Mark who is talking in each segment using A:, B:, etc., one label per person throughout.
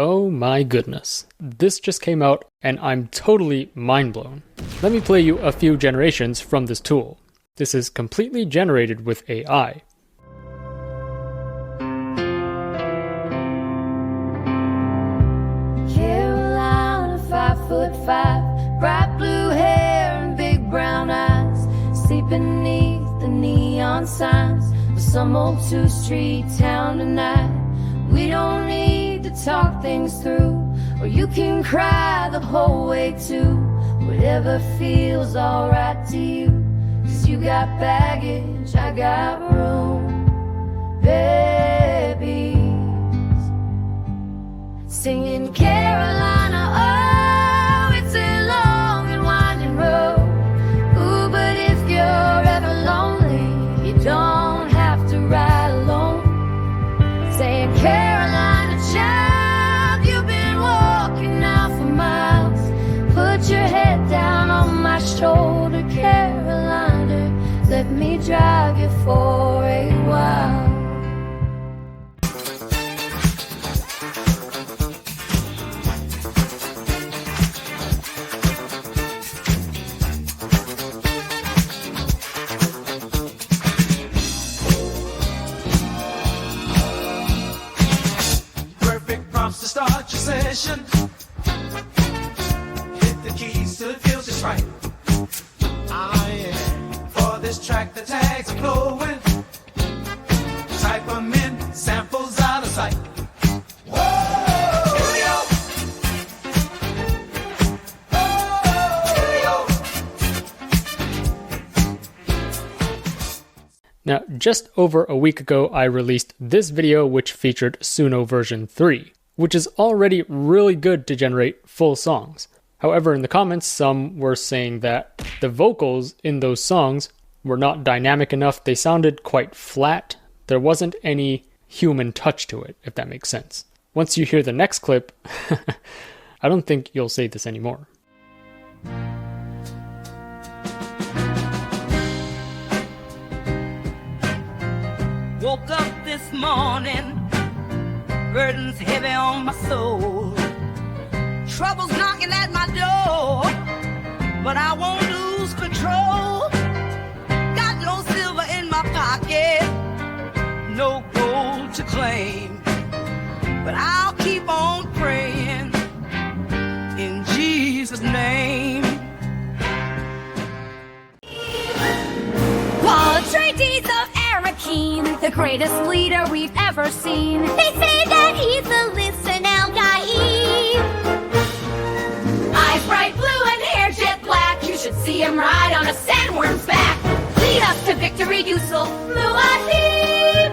A: Oh my goodness. This just came out and I'm totally mind blown. Let me play you a few generations from this tool. This is completely generated with AI.
B: Carolina, 5'5", bright blue hair and big brown eyes, sleep beneath the neon signs of some old 2 Street town tonight. We don't need to talk things through, or you can cry the whole way too. Whatever feels alright to you, 'cause you got baggage, I got room. Babies singing Carolina, oh, it's a long and winding road. Ooh, but if you're ever lonely, you don't have to ride alone. Saying Carolina child, you've been walking now for miles. Put your head down on my shoulder, Carolina, let me drive you for a while.
C: To start your session, hit the keys till it feels just right. For this track the tags are flowing, type them in, samples out of sight. Udio.
A: Now, just over a week ago, I released this video which featured Suno version 3. Which is already really good to generate full songs. However, in the comments, some were saying that the vocals in those songs were not dynamic enough. They sounded quite flat. There wasn't any human touch to it, if that makes sense. Once you hear the next clip, I don't think you'll say this anymore.
D: Woke up this morning, burdens heavy on my soul. Trouble's knocking at my door, but I won't lose control. Got no silver in my pocket, no gold to claim, but I'll keep on praying in Jesus' name.
B: Treaties of Arakeen, the greatest leader we've ever seen. They say that he's the listen out guy. Eyes bright blue and hair jet black. You should see him ride on a sandworm's back. Lead us to victory, Yusuf Muad'Dib.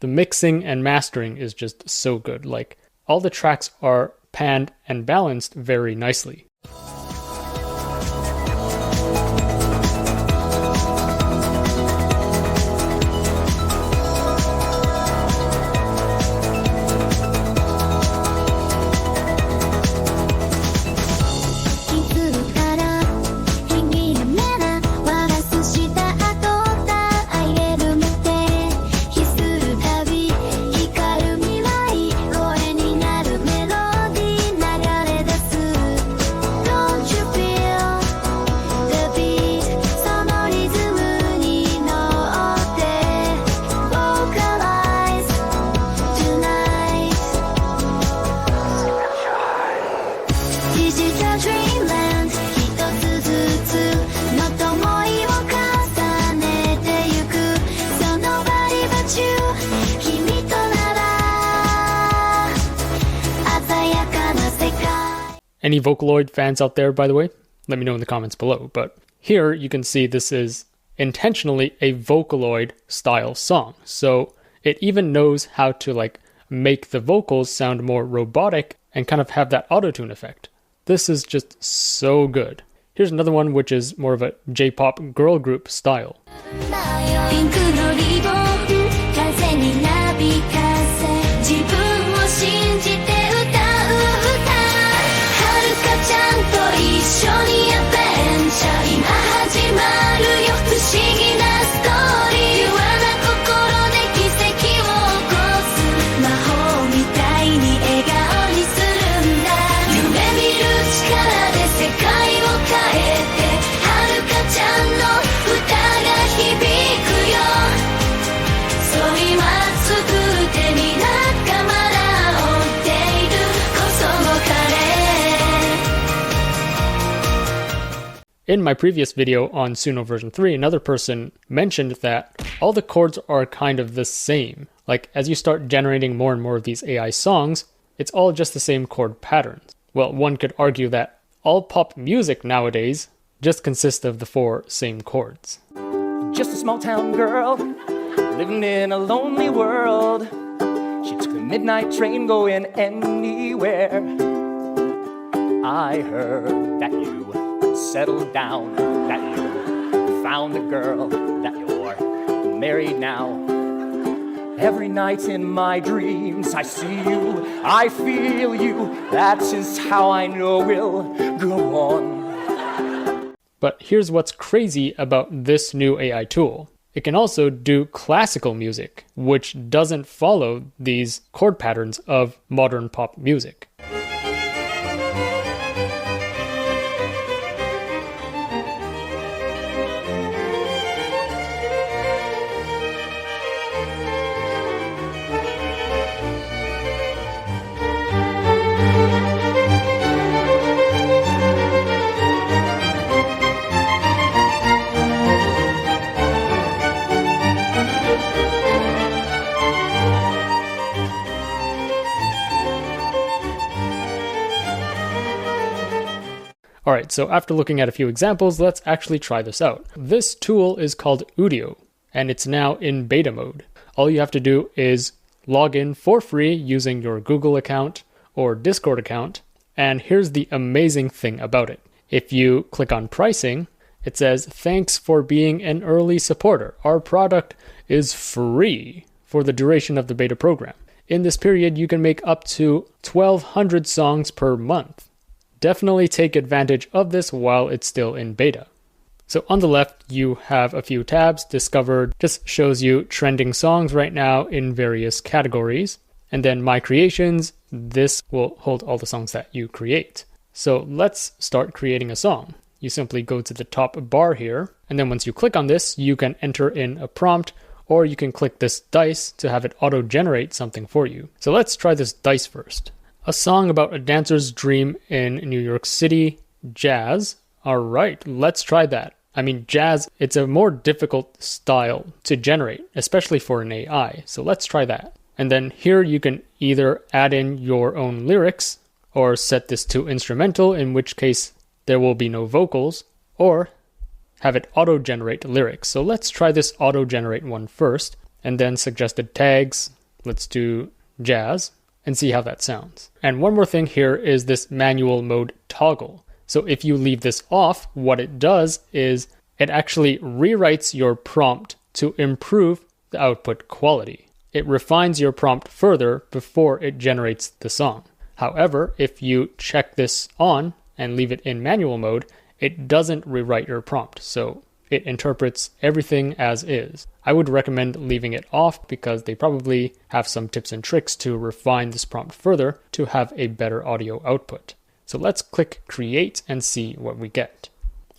A: The mixing and mastering is just so good. Like, all the tracks are panned and balanced very nicely. Any Vocaloid fans out there, by the way? Let me know in the comments below. But here you can see this is intentionally a Vocaloid style song. So it even knows how to like make the vocals sound more robotic and kind of have that auto-tune effect. This is just so good. Here's another one which is more of a J-pop girl group style. In my previous video on Suno version 3, another person mentioned that all the chords are kind of the same. Like, as you start generating more and more of these AI songs, it's all just the same chord patterns. Well, one could argue that all pop music nowadays just consists of the 4 same chords.
E: Just a small town girl, living in a lonely world. She took the midnight train going anywhere. I heard that you settled down, that you found a girl, that you're married now. Every night in my dreams I see you, I feel you. That is how I know we'll go on.
A: But here's what's crazy about this new AI tool. It can also do classical music, which doesn't follow these chord patterns of modern pop music. Alright, so after looking at a few examples, let's actually try this out. This tool is called Udio, and it's now in beta mode. All you have to do is log in for free using your Google account or Discord account, and here's the amazing thing about it. If you click on pricing, it says, "Thanks for being an early supporter. Our product is free for the duration of the beta program. In this period, you can make up to 1,200 songs per month. Definitely take advantage of this while it's still in beta." So on the left, you have a few tabs. Discovered just shows you trending songs right now in various categories. And then My Creations, this will hold all the songs that you create. So let's start creating a song. You simply go to the top bar here, and then once you click on this, you can enter in a prompt, or you can click this dice to have it auto-generate something for you. So let's try this dice first. A song about a dancer's dream in New York City, jazz. All right, let's try that. I mean, jazz, it's a more difficult style to generate, especially for an AI. So let's try that. And then here you can either add in your own lyrics or set this to instrumental, in which case there will be no vocals, or have it auto-generate lyrics. So let's try this auto-generate one first, and then suggested tags. Let's do jazz, and see how that sounds. And one more thing here is this manual mode toggle. So if you leave this off, what it does is it actually rewrites your prompt to improve the output quality. It refines your prompt further before it generates the song. However, if you check this on and leave it in manual mode, it doesn't rewrite your prompt. So it interprets everything as is. I would recommend leaving it off because they probably have some tips and tricks to refine this prompt further to have a better audio output. So let's click create and see what we get.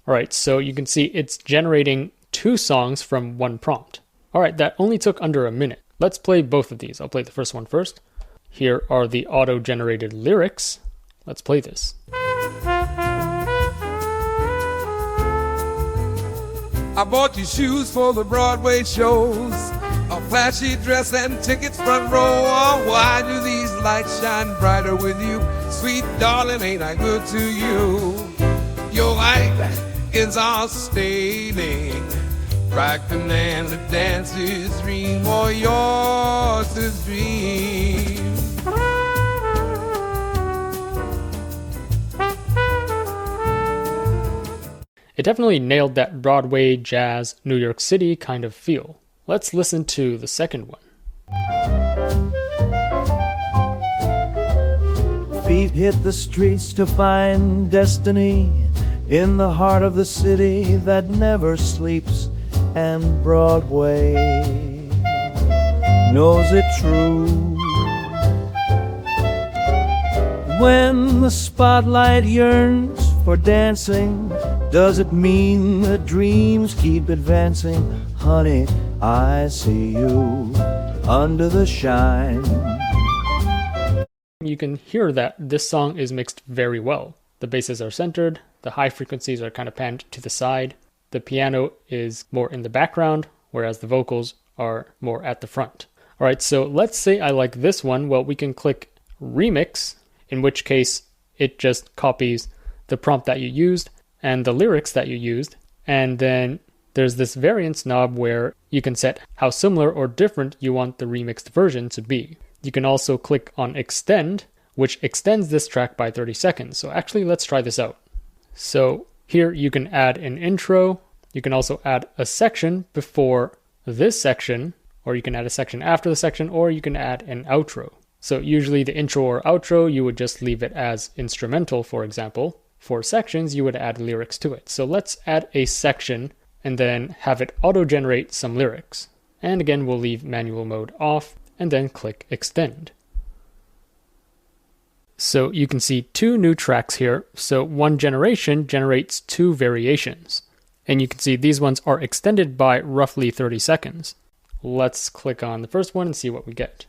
A: All right, so you can see it's generating 2 songs from one prompt. All right, that only took under a minute. Let's play both of these. I'll play the first one first. Here are the auto-generated lyrics. Let's play this.
F: I bought you shoes for the Broadway shows, a flashy dress and tickets front row. Oh, why do these lights shine brighter with you? Sweet darling, ain't I good to you? Your light is all stating, brighter than the dancer's dream, or yours to dream.
A: It definitely nailed that Broadway, jazz, New York City kind of feel. Let's listen to the second one.
G: Feet hit the streets to find destiny in the heart of the city that never sleeps, and Broadway knows it true. When the spotlight yearns for dancing, does it mean the dreams keep advancing? Honey, I see you under the shine.
A: You can hear that this song is mixed very well. the basses are centered, the high frequencies are kind of panned to the side, the piano is more in the background, whereas the vocals are more at the front. All right, so let's say I like this one. Well, we can click Remix, in which case it just copies the prompt that you used and the lyrics that you used, and then there's this variance knob where you can set how similar or different you want the remixed version to be. You can also click on Extend, which extends this track by 30 seconds. So actually, let's try this out. So here you can add an intro. You can also add a section before this section, or you can add a section after the section, or you can add an outro. So usually the intro or outro, you would just leave it as instrumental, for example. For sections, you would add lyrics to it. So let's add a section and then have it auto-generate some lyrics. And again, we'll leave manual mode off and then click Extend. So you can see two new tracks here. So one generation generates two variations. And you can see these ones are extended by roughly 30 seconds. Let's click on the first one and see what we get.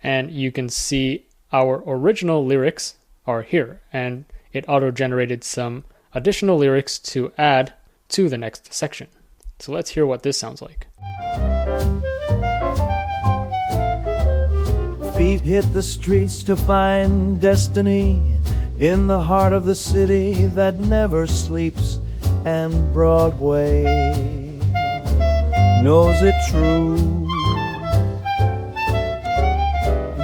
A: And you can see our original lyrics are here. And it auto-generated some additional lyrics to add to the next section. So let's hear what this sounds like.
G: Feet hit the streets to find destiny in the heart of the city that never sleeps, and Broadway knows it true.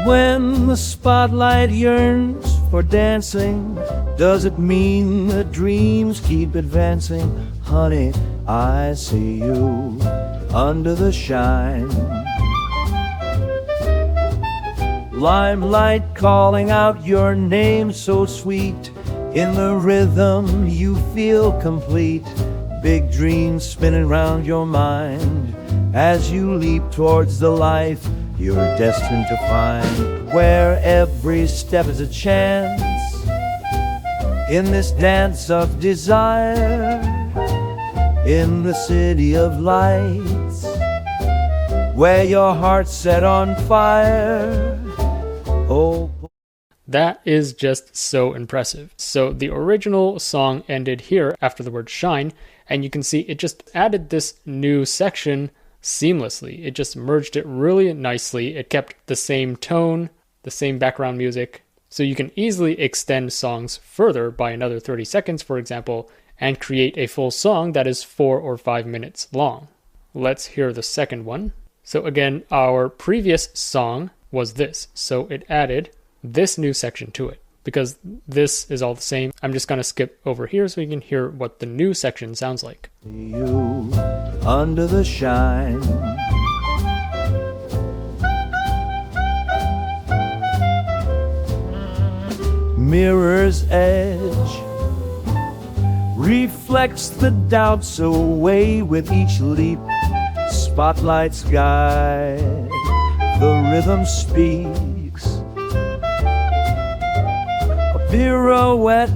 G: When the spotlight yearns for dancing, does it mean the dreams keep advancing? Honey, I see you under the shine. Limelight calling out your name so sweet. In the rhythm you feel complete. Big dreams spinning round your mind as you leap towards the life you're destined to find, where every step is a chance in this dance of desire, in the city of lights, where your heart's set on fire. Oh,
A: that is just so impressive. So the original song ended here after the word shine, and you can see it just added this new section seamlessly. It just merged it really nicely. It kept the same tone, the same background music. So you can easily extend songs further by another 30 seconds, for example, and create a full song that is 4 or 5 minutes long. Let's hear the second one. So again, our previous song was this. So it added this new section to it. Because this is all the same, I'm just going to skip over here so you can hear what the new section sounds like.
G: You under the shine. Mirror's edge reflects the doubts away with each leap. Spotlight's guide, the rhythm speaks. A pirouette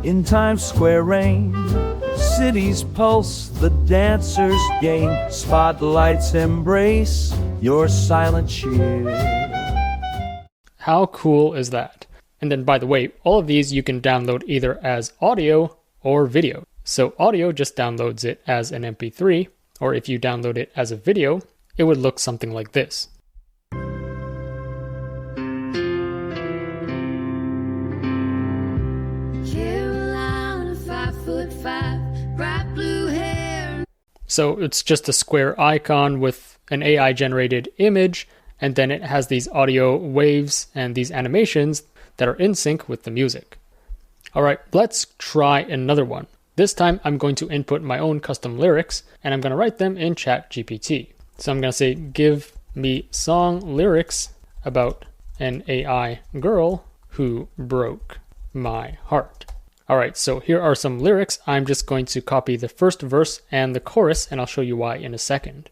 G: in Times Square rain. Cities pulse, the dancers gain. Spotlights embrace your silent cheer.
A: How cool is that? And then, by the way, all of these you can download either as audio or video. So audio just downloads it as an MP3, or if you download it as a video, it would look something like this.
B: Carolina, 5'5", bright blue hair.
A: So it's just a square icon with an AI-generated image, and then it has these audio waves and these animations that are in sync with the music. All right, let's try another one. This time I'm going to input my own custom lyrics, and I'm going to write them in ChatGPT. So I'm going to say, give me song lyrics about an AI girl who broke my heart. All right, so here are some lyrics. I'm just going to copy the first verse and the chorus, and I'll show you why in a second.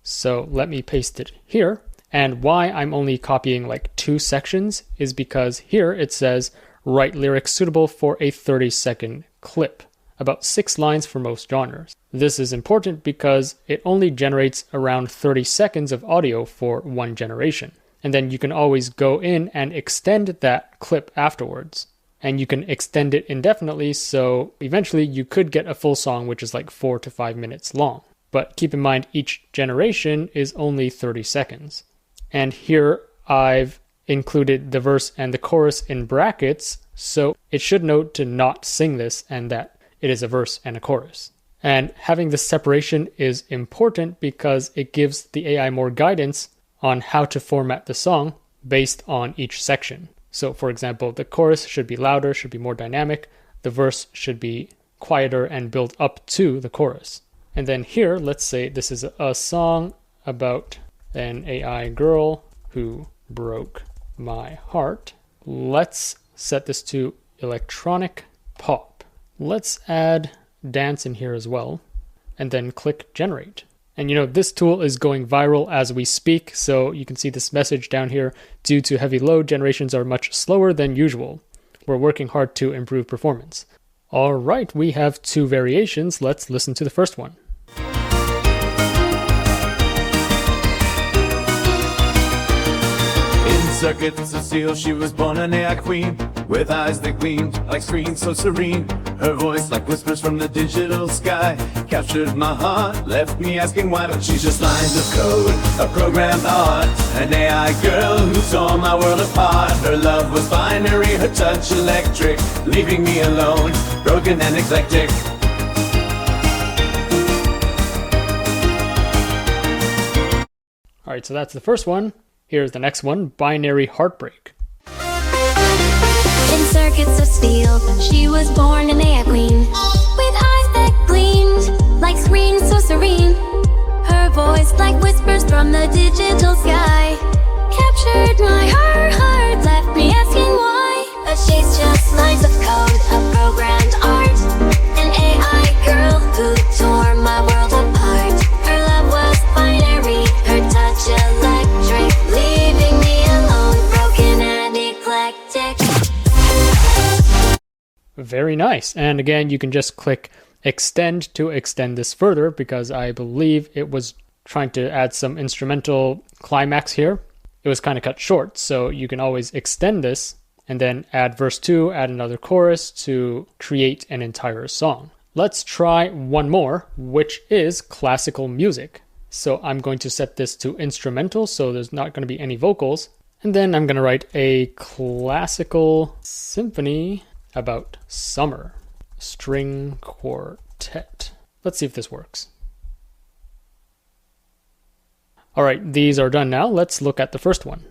A: So let me paste it here. And why I'm only copying like 2 sections is because here it says, write lyrics suitable for a 30-second clip, about 6 lines for most genres. This is important because it only generates around 30 seconds of audio for one generation. And then you can always go in and extend that clip afterwards. and you can extend it indefinitely, so eventually you could get a full song which is like 4 to 5 minutes long. But keep in mind, each generation is only 30 seconds. And here I've included the verse and the chorus in brackets, so it should note to not sing this and that it is a verse and a chorus. And having this separation is important because it gives the AI more guidance on how to format the song based on each section. So for example, the chorus should be louder, should be more dynamic. The verse should be quieter and build up to the chorus. And then here, let's say this is a song about an AI girl who broke my heart. Let's set this to electronic pop. Let's add dance in here as well, and then click generate. And this tool is going viral as we speak, so you can see this message down here. Due to heavy load, generations are much slower than usual. We're working hard to improve performance. All right, we have 2 variations. Let's listen to the first one.
G: Circuits of steel, she was born an AI queen, with eyes that gleamed like screens so serene. Her voice like whispers from the digital sky captured my heart, left me asking why. But she's just lines of code, a programmed art, an AI girl who tore my world apart. Her love was binary, her touch electric, leaving me alone, broken and eclectic.
A: All right, so that's the first one. Here's the next one, Binary Heartbreak.
B: In circuits of steel, she was born an AI queen, with eyes that gleamed like screens so serene. Her voice like whispers from the digital sky captured my heart, left me asking why. But she's just lines of code, a programmed art, an AI girl who tore my world apart. Her love was binary, her touch electric, leaving me alone, broken and eclectic.
A: Very nice. And again, you can just click extend to extend this further, because I believe it was trying to add some instrumental climax here. It was kind of cut short, so you can always extend this and then add verse 2, add another chorus to create an entire song. Let's try one more, which is classical music. So I'm going to set this to instrumental, so there's not going to be any vocals. And then I'm going to write a classical symphony about summer. String quartet. Let's see if this works. All right, these are done now. Let's look at the first one.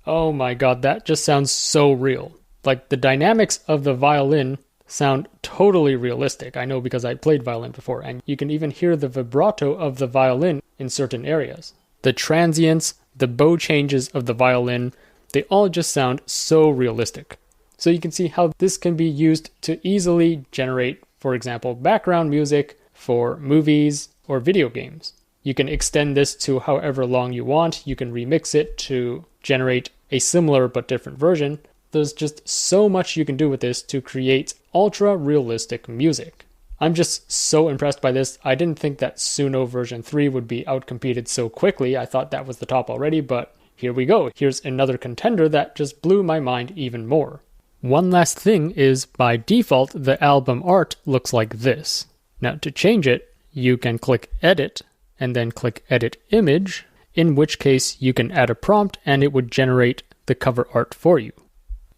A: Oh my god, that just sounds so real. Like, the dynamics of the violin sound totally realistic. I know because I played violin before, and you can even hear the vibrato of the violin in certain areas. The transients, the bow changes of the violin, they all just sound so realistic. So you can see how this can be used to easily generate, for example, background music for movies or video games. You can extend this to however long you want. You can remix it to generate a similar but different version. There's just so much you can do with this to create ultra realistic music. I'm just so impressed by this. I didn't think that Suno version 3 would be outcompeted so quickly. I thought that was the top already, but here we go. Here's another contender that just blew my mind even more. One last thing is, by default, the album art looks like this. Now to change it, you can click Edit and then click Edit Image, in which case you can add a prompt and it would generate the cover art for you.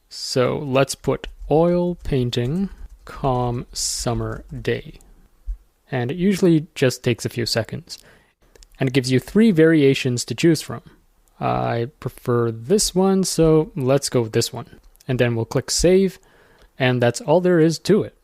A: So let's put oil painting, calm summer day. And it usually just takes a few seconds. And it gives you 3 variations to choose from. I prefer this one, so let's go with this one. And then we'll click save, and that's all there is to it.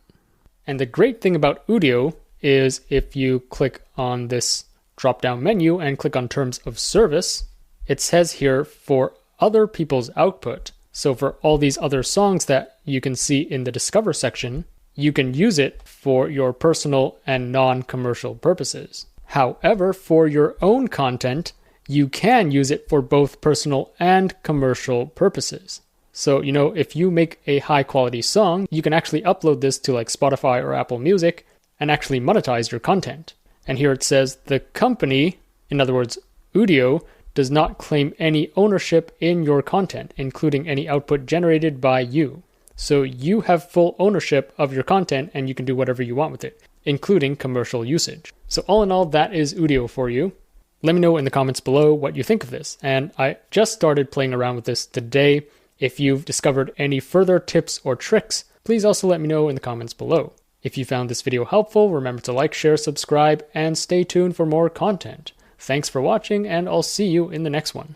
A: And the great thing about Udio is if you click on this drop-down menu and click on Terms of Service, it says here for other people's output, So for all these other songs that you can see in the Discover section, you can use it for your personal and non-commercial purposes. However, for your own content, you can use it for both personal and commercial purposes. So, if you make a high quality song, you can actually upload this to like Spotify or Apple Music and actually monetize your content. And here it says the company, in other words, Udio, does not claim any ownership in your content, including any output generated by you. So you have full ownership of your content and you can do whatever you want with it, including commercial usage. So all in all, that is Udio for you. Let me know in the comments below what you think of this. And I just started playing around with this today. If you've discovered any further tips or tricks, please also let me know in the comments below. If you found this video helpful, remember to like, share, subscribe, and stay tuned for more content. Thanks for watching, and I'll see you in the next one.